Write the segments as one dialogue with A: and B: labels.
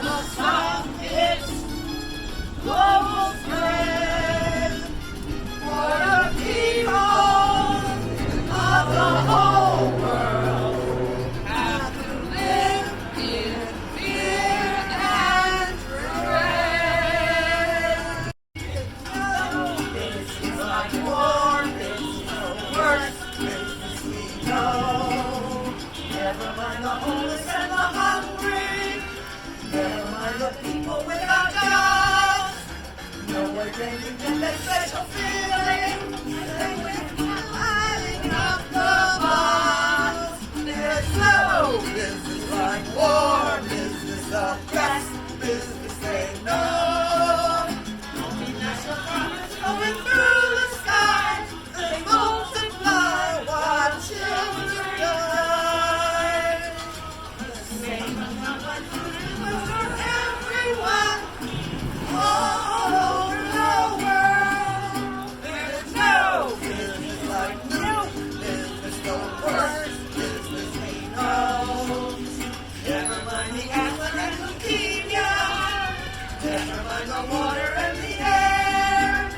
A: the sun hits, global spread for the people of the whole world have to live in fear and dread. No, this is like war, this is the worst business we know. Never mind the homeless and the hungry, never mind the people without jobs. Nowhere can you get that special feeling than when you're lighting up the bombs. There's no business like war, business the best business they know. Multinational profits going through the sky, they multiply while children die. The same amount of food for everyone all over the world. There's no business like milk business, the worst business we know. Never mind the asthma and leukemia, never mind the water and the air.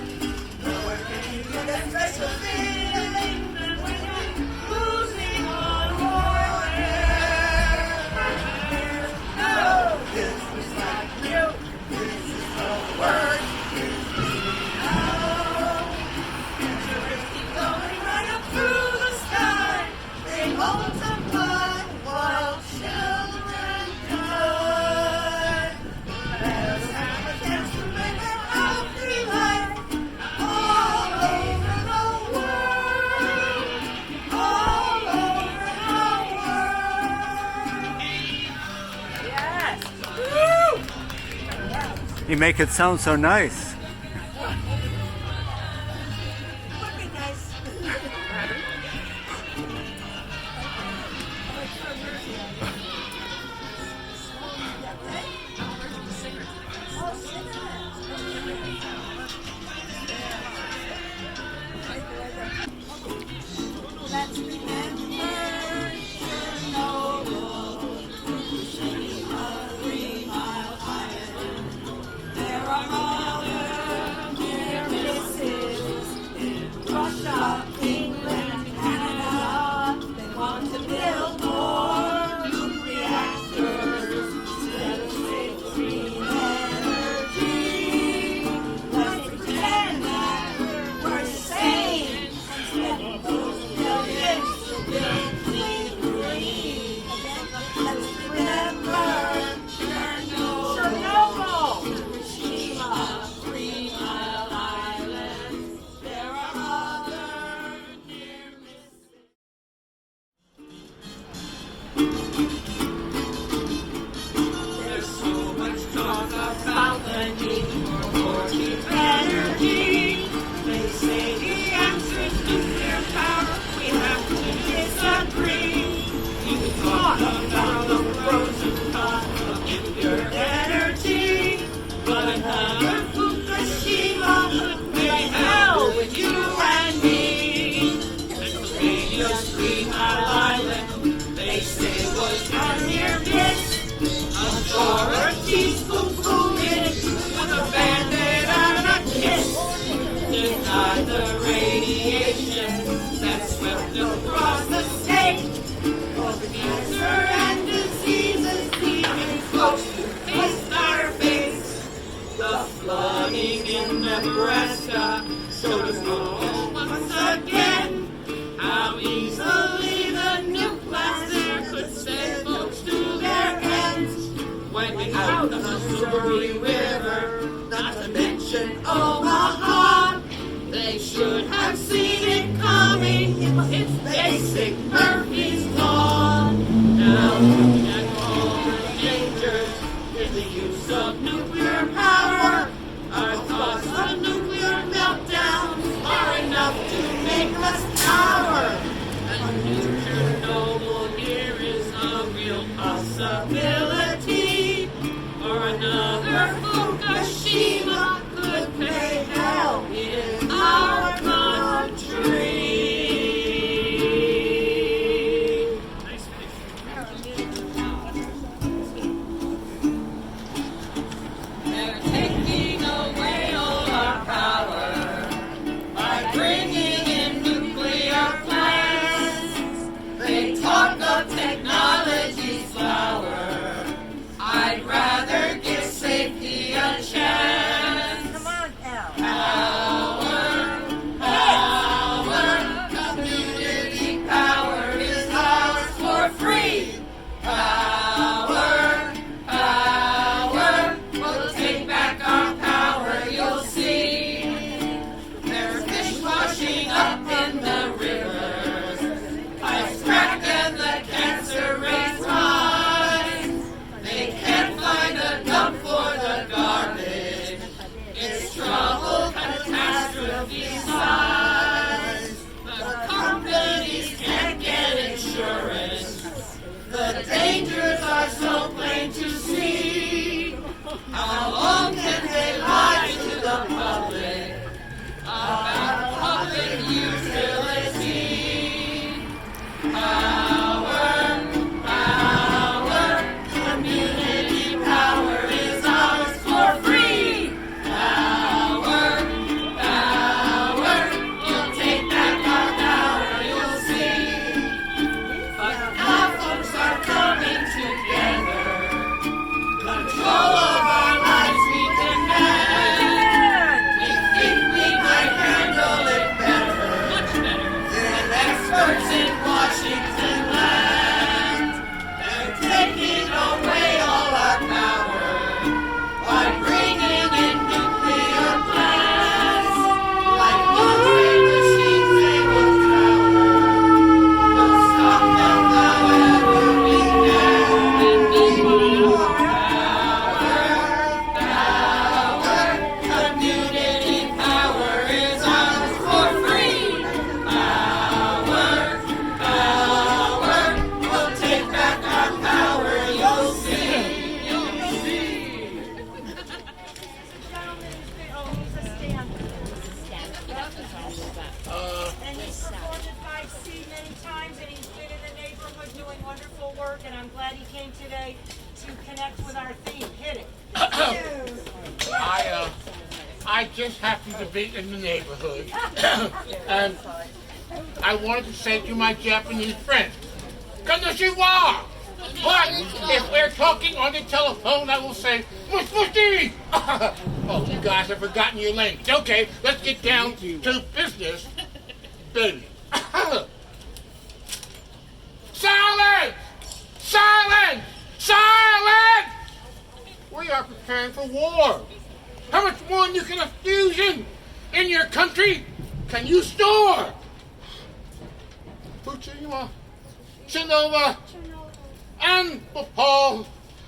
A: Nowhere can you get that special feeling than when you're losing on warfare. There's no business like milk, this is the worst business we know. Future keep going right up through the sky, they multiply while children die. Let us have a chance to live a healthy life all over the world, all over the world. Yes.
B: You make it sound so nice.
A: Would be nice. Let's remember Chernobyl, Fukushima, 3 Mile Island. There are other near misses in Russia, England, Canada. They want to build more nuke reactors instead of safe green energy. Let's pretend that we're sane instead of those billions to build clean green. Let's remember Chernobyl, Fukushima, 3 Mile Island. There are other near misses. There's so much talk about the need for more cheap energy. They say the answer is nuclear power. We have to disagree. You thought about the pros and cons of nuclear energy, but another Fukushima would pay hell with you and me. Pennsylvania's 3 Mile Island, they say was a near miss. Authorities poo-pooed it with a band-aid and a kiss. Denied the radiation that swept across the state. Cause cancer and diseases even close to face our face. The flooding in Nebraska showed us all once again how easily the nuke blast there could send folks to their ends. Wiping out the Missouri River, not to mention Omaha. They should have seen it coming. It's basic Murphy's Law. Now looking at all the dangers in the use of nuclear power, our thoughts of nuclear meltdowns are enough to make us cower. A new Chernobyl here is a real possibility, or another Fukushima could pay hell in our country.
C: I just happened to be in the neighborhood, and I wanted to say to my Japanese friend, Konnichiwa! But if we're talking on the telephone, I will say, Mush mushy! Oh, you guys have forgotten your language. Okay, let's get down to business, baby. Silence! Silence! Silence! We are preparing for war. How much more nuclear fusion in your country can you store? Fujiwara, Chernobyl, and Bhopal.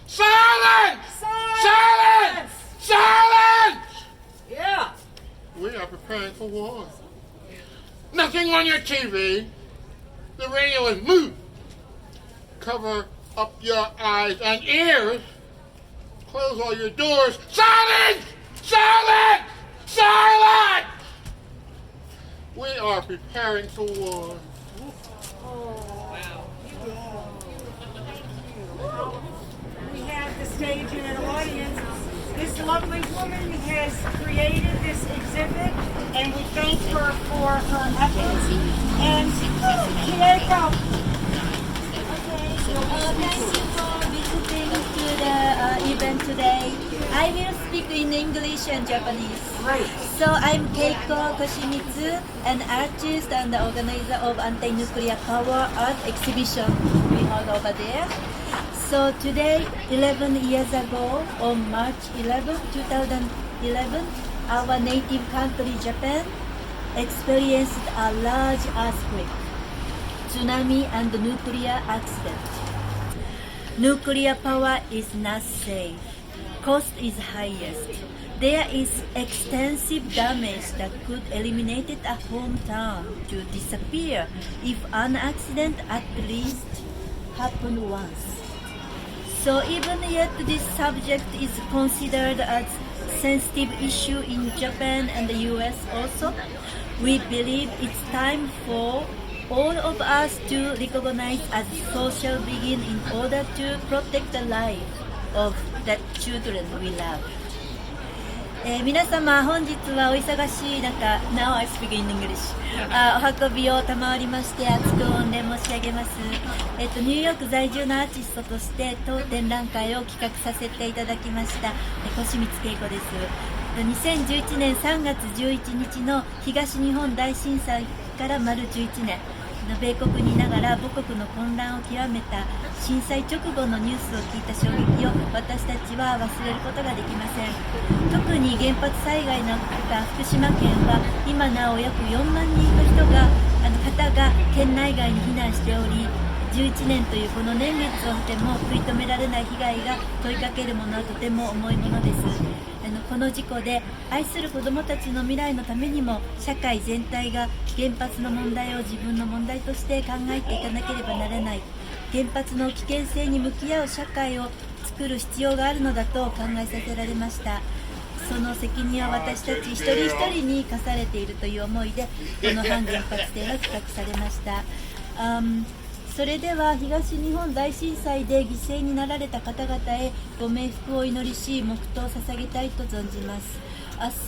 C: Silence! Silence! Silence!
A: Yeah.
C: We are preparing for war. Nothing on your TV. The radio is mute. Cover up your eyes and ears. Close all your doors. Silence! Silence! Silence! We are preparing for war.
A: We have the stage and an audience. This lovely woman has created this exhibit, and we thank her for her efforts. And Keiko.
D: Thank you for visiting to the event today. I will speak in English and Japanese.
A: Right.
D: So I'm Keiko Koshimitsu, an artist and the organizer of Anti-Nuke Power Art exhibition we had over there. So today, 11 years ago, on March 11, 2011, our native country Japan experienced a large earthquake, tsunami and nuclear accident. Nuclear power is not safe. Cost is highest. There is extensive damage that could eliminate a hometown to disappear if an accident at least happened once. So even yet this subject is considered as sensitive issue in Japan and the US also. We believe it's time for all of us to recognize as social begin in order to protect the life of the children we love. 皆様本日はお忙しい中、Now I speak in English、お運びを賜りまして厚く御礼申し上げます。ニューヨーク在住のアーティストとして当展覧会を企画させていただきました小清水恵子です。2011年3月11日の東日本大震災から丸11年、米国にいながら母国の混乱を極めた震災直後のニュースを聞いた衝撃を私たちは忘れることができません。特に原発災害のあった福島県は今なお約4万人の方が県内外に避難しており、11年というこの年月を経ても食い止められない被害が問いかけるものはとても重いものです。この事故で愛する子どもたちの未来のためにも社会全体が原発の問題を自分の問題として考えていかなければならない、原発の危険性に向き合う社会を作る必要があるのだと考えさせられました。その責任は私たち一人一人に課されているという思いでこの反原発展は企画されました。それでは東日本大震災で犠牲になられた方々へご冥福をお祈りし黙祷を捧げたいと存じます。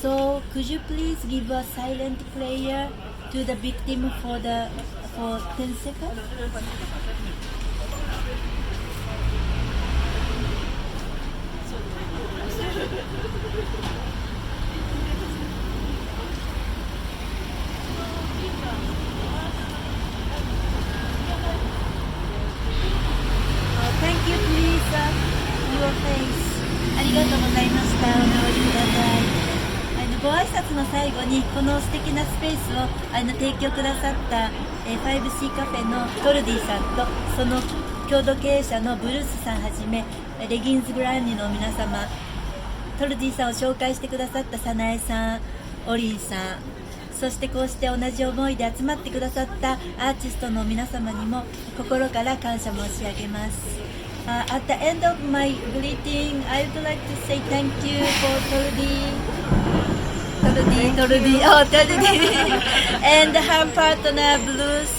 D: So could you please give a silent prayer to the victim for 10 seconds? Thank you, please, your face. ありがとうございました。お直りください。ご挨拶の最後にこの素敵なスペースを提供くださった 5C カフェのトルディさんとその共同経営者のブルースさんはじめレギンズグランニの皆様、トルディさんを紹介してくださったサナエさん、オリンさん、そしてこうして同じ思いで集まってくださったアーティストの皆様にも心から感謝申し上げます。At the end of my greeting, I would like to say thank you for Toldi and her partner Blues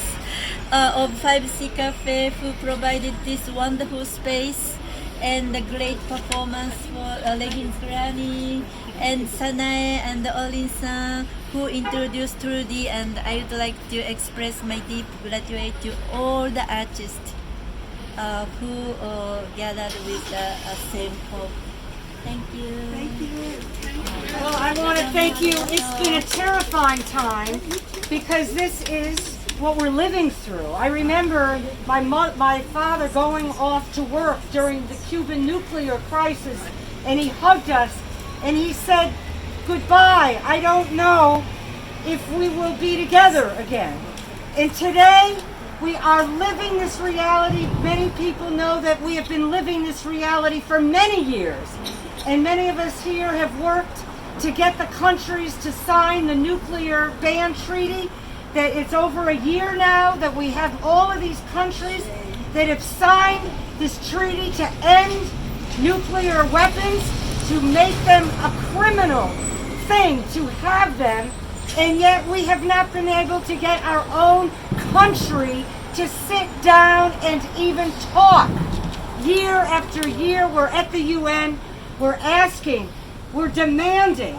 D: of 5C Cafe who provided this wonderful space and a great performance for Leggings Granny, and Sanae and Orin-san who introduced Trudy, and I would like to express my deep gratitude to all the artists who gathered with the same hope. Thank you.
E: Thank you. Well, I want to thank you. It's been a terrifying time because this is what we're living through. I remember my father going off to work during the Cuban nuclear crisis, and he hugged us and he said, "Goodbye. I don't know if we will be together again." And today, we are living this reality. Many people know that we have been living this reality for many years. And many of us here have worked to get the countries to sign the nuclear ban treaty. That it's over a year now that we have all of these countries that have signed this treaty to end nuclear weapons, to make them a criminal thing to have them. And yet we have not been able to get our own country to sit down and even talk. Year after year, we're at the UN, we're asking, we're demanding.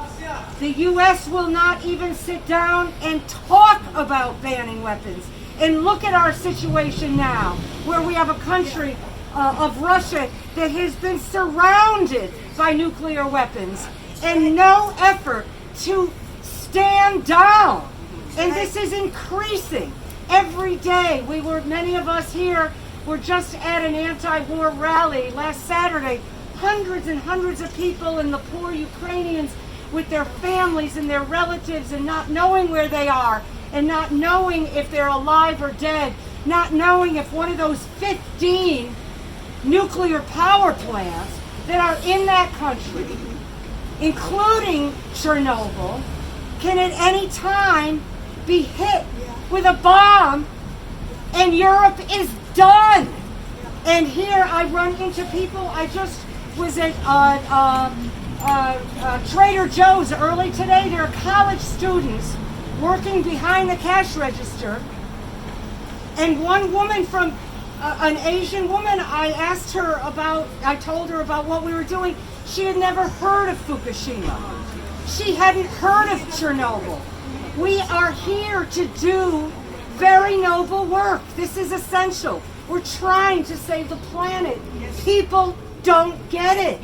E: The US will not even sit down and talk about banning weapons. And look at our situation now, where we have a country of Russia that has been surrounded by nuclear weapons and no effort to stand down. And this is increasing every day. Many of us here were just at an anti-war rally last Saturday. Hundreds and hundreds of people, and the poor Ukrainians with their families and their relatives, and not knowing where they are, and not knowing if they're alive or dead, not knowing if one of those 15 nuclear power plants that are in that country, including Chernobyl, can at any time be hit with a bomb, and Europe is done. And here I run into people. I just was at Trader Joe's early today. There are college students working behind the cash register, and one woman from an Asian woman, I told her about what we were doing. She had never heard of Fukushima. She hadn't heard of Chernobyl. We are here to do very noble work. This is essential. We're trying to save the planet. People don't get it.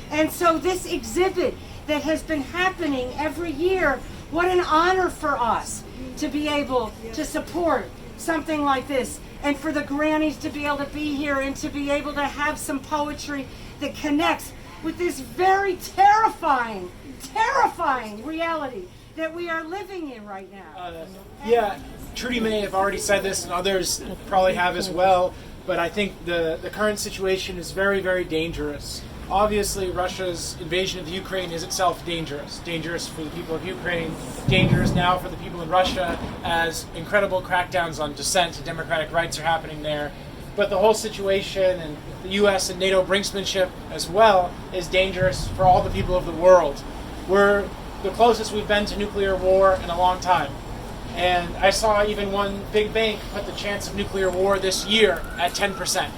E: And so this exhibit that has been happening every year, what an honor for us to be able to support something like this, and for the grannies to be able to be here and to be able to have some poetry that connects with this very terrifying reality that we are living in right now.
F: Yeah, Trudy may have already said this, and others probably have as well, but I think the current situation is very, very dangerous. Obviously, Russia's invasion of Ukraine is itself dangerous. Dangerous for the people of Ukraine, dangerous now for the people in Russia, as incredible crackdowns on dissent and democratic rights are happening there. But the whole situation, and the US and NATO brinksmanship as well, is dangerous for all the people of the world. We're the closest we've been to nuclear war in a long time. And I saw even one big bank put the chance of nuclear war this year at 10%.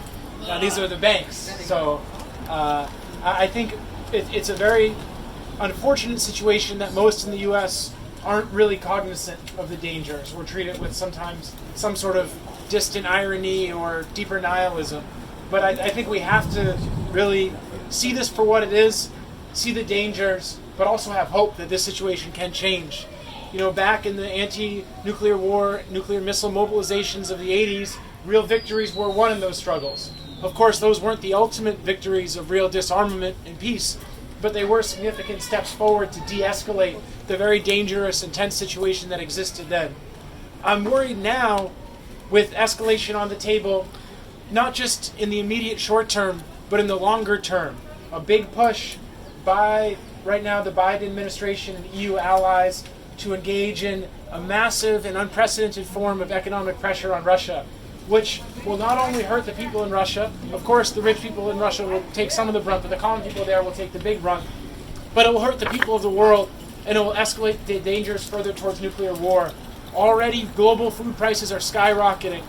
F: Now these are the banks. So I think it's a very unfortunate situation that most in the US aren't really cognizant of the dangers. We're treated with sometimes some sort of distant irony or deeper nihilism. But I think we have to really see this for what it is, see the dangers, but also have hope that this situation can change. You know, back in the anti-nuclear war, nuclear missile mobilizations of the 80s, real victories were won in those struggles. Of course, those weren't the ultimate victories of real disarmament and peace, but they were significant steps forward to de-escalate the very dangerous, intense situation that existed then. I'm worried now, with escalation on the table, not just in the immediate short term, but in the longer term. A big push by, right now, the Biden administration and EU allies to engage in a massive and unprecedented form of economic pressure on Russia, which will not only hurt the people in Russia, of course the rich people in Russia will take some of the brunt, but the common people there will take the big brunt, but it will hurt the people of the world, and it will escalate the dangers further towards nuclear war. Already global food prices are skyrocketing.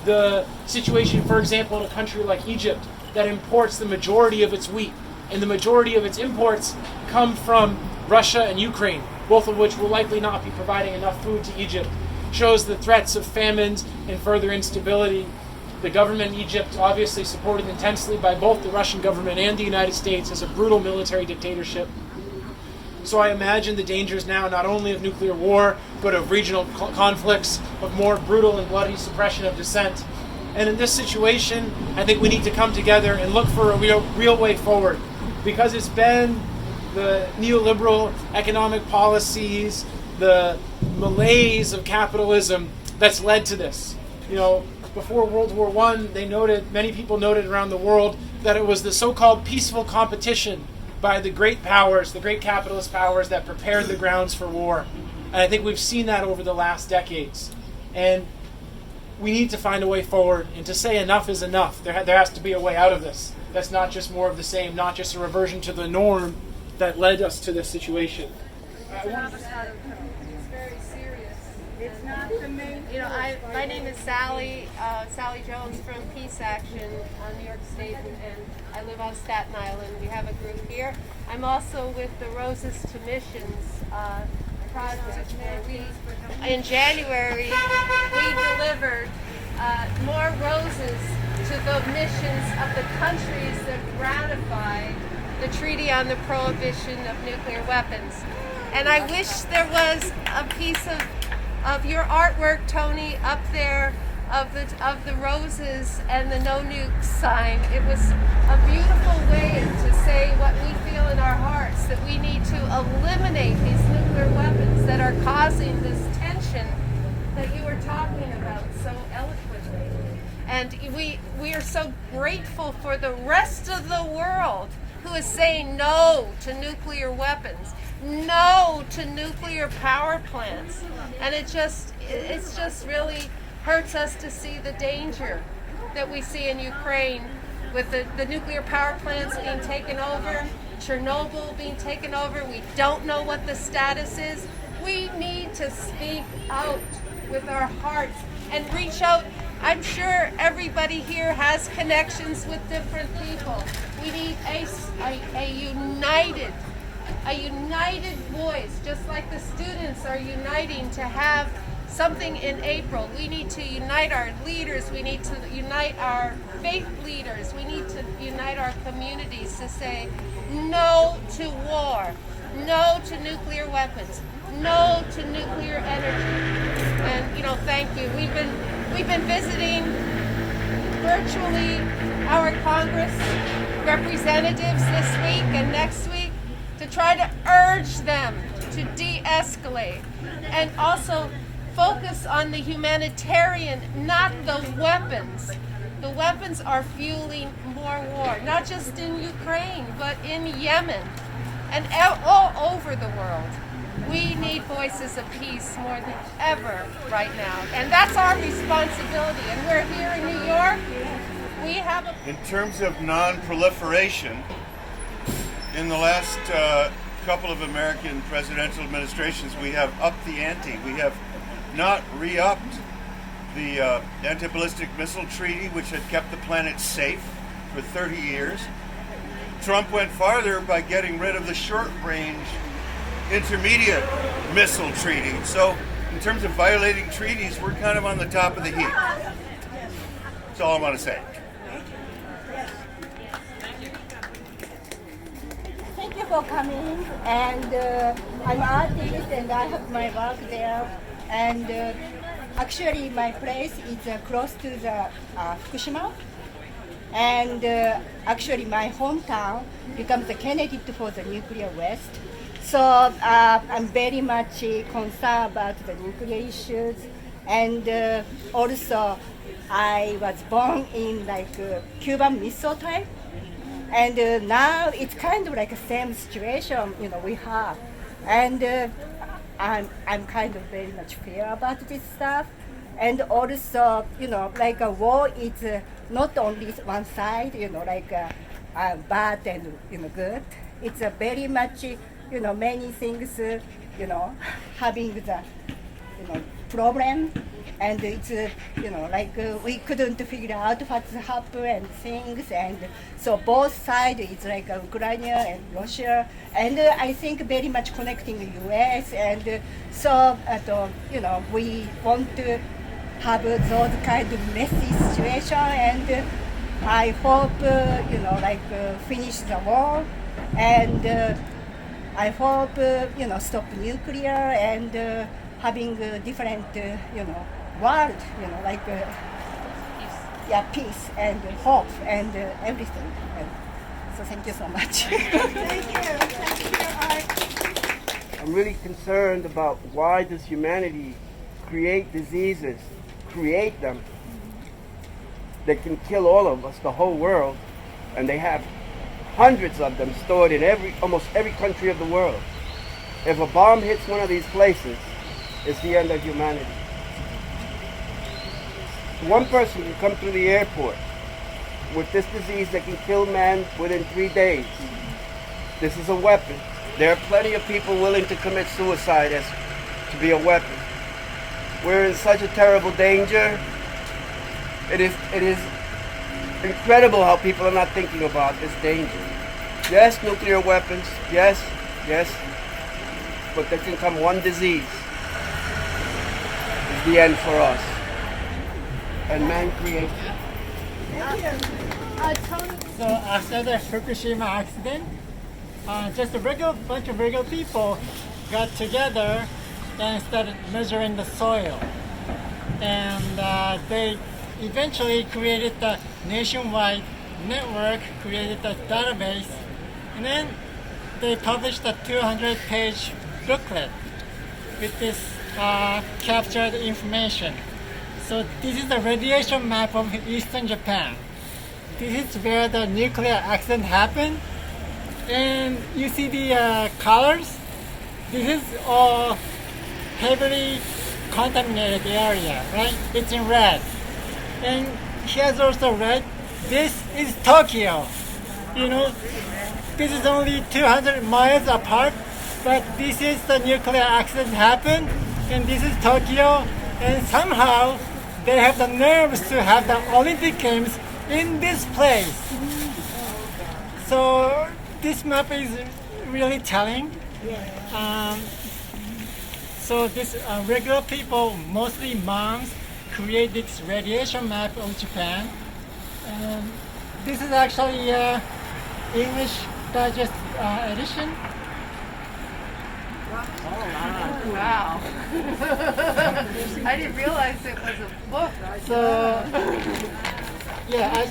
F: The situation, for example, in a country like Egypt that imports the majority of its wheat, and the majority of its imports come from Russia and Ukraine, both of which will likely not be providing enough food to Egypt, shows the threats of famines and further instability. The government in Egypt, obviously supported intensely by both the Russian government and the United States, is a brutal military dictatorship. So I imagine the dangers now not only of nuclear war, but of regional conflicts, of more brutal and bloody suppression of dissent. And in this situation, I think we need to come together and look for a real way forward, because it's been the neoliberal economic policies, the malaise of capitalism that's led to this. You know, before World War I, many people noted around the world that it was the so-called peaceful competition by the great powers, the great capitalist powers, that prepared the grounds for war. And I think we've seen that over the last decades. And we need to find a way forward, and to say enough is enough. There has to be a way out of this. That's not just more of the same, not just a reversion to the norm that led us to this situation.
G: It's very serious. It's not the main. You know, my name is Sally Jones from Peace Action on New York State, and I live on Staten Island. We have a group here. I'm also with the Roses to Missions project, where in January we delivered more roses to the missions of the countries that ratified the Treaty on the Prohibition of Nuclear Weapons. And I wish there was a piece of your artwork, Tony, up there of the roses and the no nuke sign. It was a beautiful way to say what we feel in our hearts, that we need to eliminate these nuclear weapons that are causing this tension that you were talking about so eloquently. And we are so grateful for the rest of the world who is saying no to nuclear weapons, no to nuclear power plants. And it's just really hurts us to see the danger that we see in Ukraine with the nuclear power plants being taken over, Chernobyl being taken over. We don't know what the status is. We need to speak out with our hearts and reach out. I'm sure everybody here has connections with different people. We need a united voice, just like the students are uniting to have something in April. We need to unite our leaders. We need to unite our faith leaders. We need to unite our communities to say no to war, no to nuclear weapons, no to nuclear energy. And thank you. We've been visiting virtually our Congress representatives this week and next week to try to urge them to de-escalate and also focus on the humanitarian, not the weapons. The weapons are fueling more war, not just in Ukraine, but in Yemen and all over the world. We need voices of peace more than ever right now. And that's our responsibility. And we're here in New York. We have a...
H: In terms of non-proliferation, in the last couple of American presidential administrations, we have upped the ante. We have not re-upped the anti-ballistic missile treaty, which had kept the planet safe for 30 years. Trump went farther by getting rid of the short-range intermediate missile treaty. So in terms of violating treaties, we're kind of on the top of the heap. That's all I want to say.
I: Thank you for coming. And I'm an artist and I have my work there. And actually my place is close to the Fukushima. And actually my hometown becomes a candidate for the nuclear waste. So I'm very much concerned about the nuclear issues. And also I was born in Cuban Missile time. And now it's kind of like the same situation, we have. And I'm kind of very much fear about this stuff. And also, a war is not only one side, bad and good. It's a very much, many things, having the, problem. and it's we couldn't figure out what's happened and things, and so both sides is like Ukraine and Russia, and I think very much connecting the U.S. and so we want to have those kind of messy situation, and I hope finish the war, and I hope stop nuclear and having a different world, peace and hope and everything. And so thank you so much.
A: Thank you.
J: I'm really concerned about why does humanity create diseases, create them, that can kill all of us, the whole world, and they have hundreds of them stored in almost every country of the world. If a bomb hits one of these places, it's the end of humanity. One person can come through the airport with this disease that can kill man within 3 days. This is a weapon. There are plenty of people willing to commit suicide to be a weapon. We're in such a terrible danger. It is incredible how people are not thinking about this danger. Yes, nuclear weapons, yes, but there can come one disease. It's the end for us. And man creates it.
K: So after the Fukushima accident, just a bunch of regular people got together and started measuring the soil. And they eventually created a nationwide network, created a database, and then they published a 200-page booklet with this captured information. So this is the radiation map of Eastern Japan. This is where the nuclear accident happened. And you see the colors? This is all heavily contaminated area, right? It's in red. And here's also red. This is Tokyo. This is only 200 miles apart, but this is the nuclear accident happened, and this is Tokyo, and somehow they have the nerves to have the Olympic Games in this place. So this map is really telling. So this regular people, mostly moms, create this radiation map of Japan. And this is actually English Digest edition.
G: Wow. I didn't realize it was a book.
K: So, yeah, I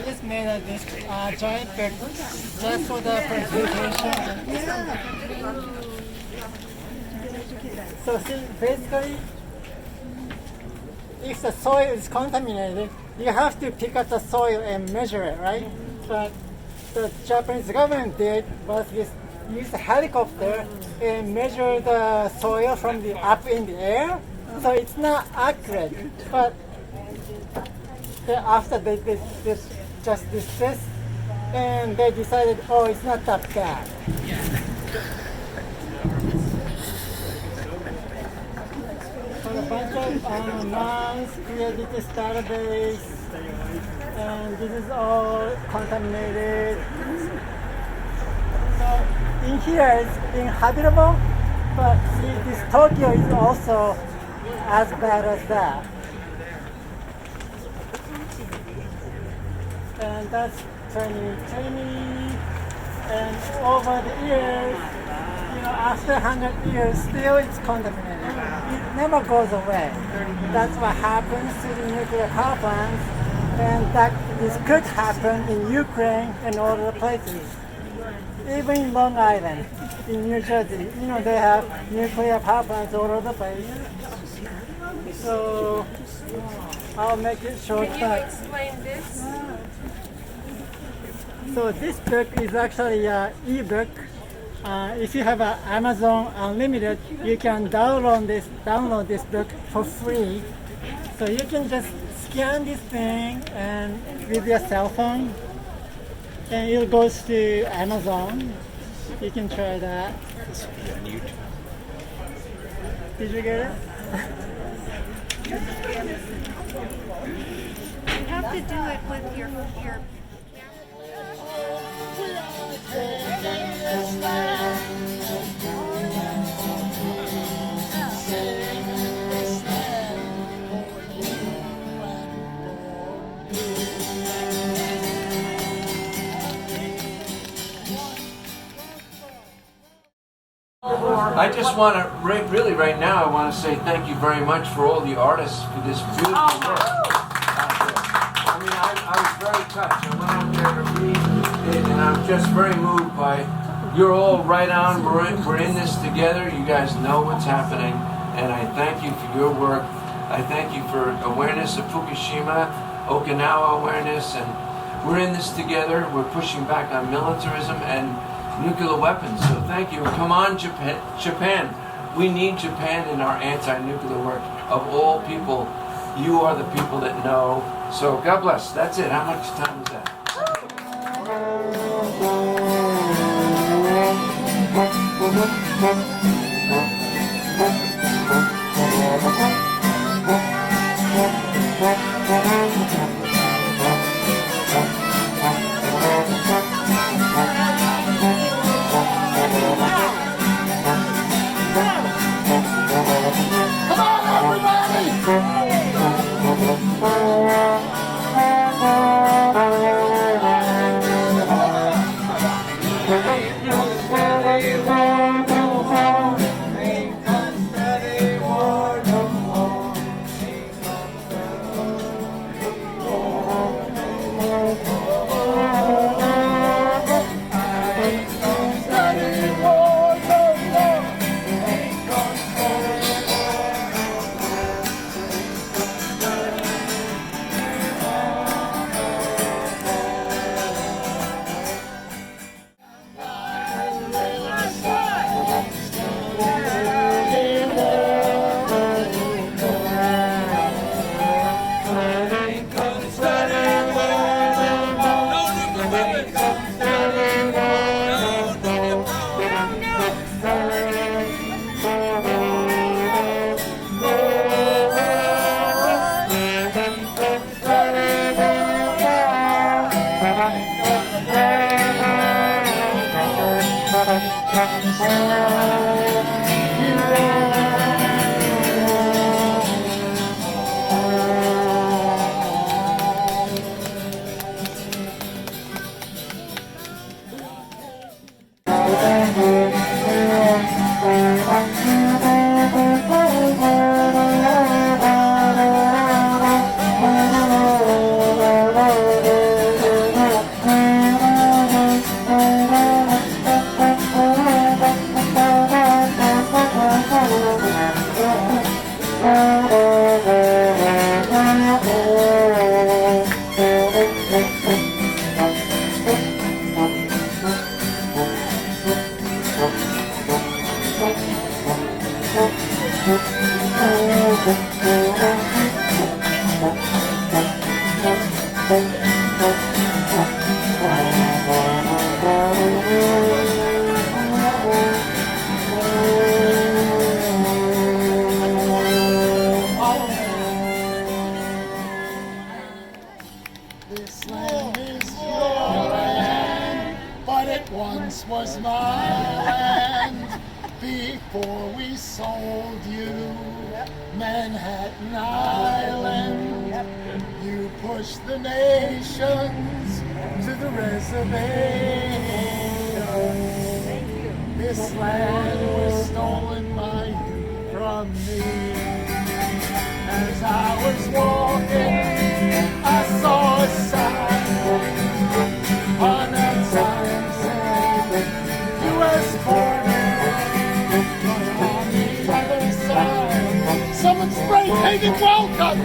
K: just made this giant book just for the presentation. So see, basically, if the soil is contaminated, you have to pick up the soil and measure it, right? But the Japanese government did was use a helicopter and measure the soil from the up in the air. So it's not accurate. But after they did this, and they decided, oh, it's not that bad. So a bunch of moms created this database, and this is all contaminated. So in here it's inhabitable, but see, this Tokyo is also as bad as that. And that's 2020, and over the years, after 100 years, still it's contaminated. It never goes away. That's what happens to the nuclear power plants, and this could happen in Ukraine and all other places. Even in Long Island, in New Jersey, they have nuclear power plants all over the place. So I'll make it short.
G: Can you explain this?
K: So this book is actually an e-book. If you have Amazon Unlimited, you can download this book for free. So you can just scan this thing and with your cell phone, and it goes to Amazon. You can try that. Did you get it?
G: You have to do it with your
L: I just want to, really right now, I want to say thank you very much for all the artists for this beautiful work. I mean, I was very touched. I went out there to read it, and I'm just very moved by, you're all right on, we're in this together, you guys know what's happening, and I thank you for your work. I thank you for awareness of Fukushima, Okinawa awareness, and we're in this together. We're pushing back on militarism and nuclear weapons. So thank you. Come on, Japan. We need Japan in our anti-nuclear work. Of all people, you are the people that know. So God bless. That's it. How much time is that?
A: This land is your land, but it once was my land before we sold you Manhattan Island. You pushed the nations to the reservation. This land was stolen by you from me. As I was walking, I saw a sign on that sign saying U.S. border. But on the other side, someone spray painted welcome.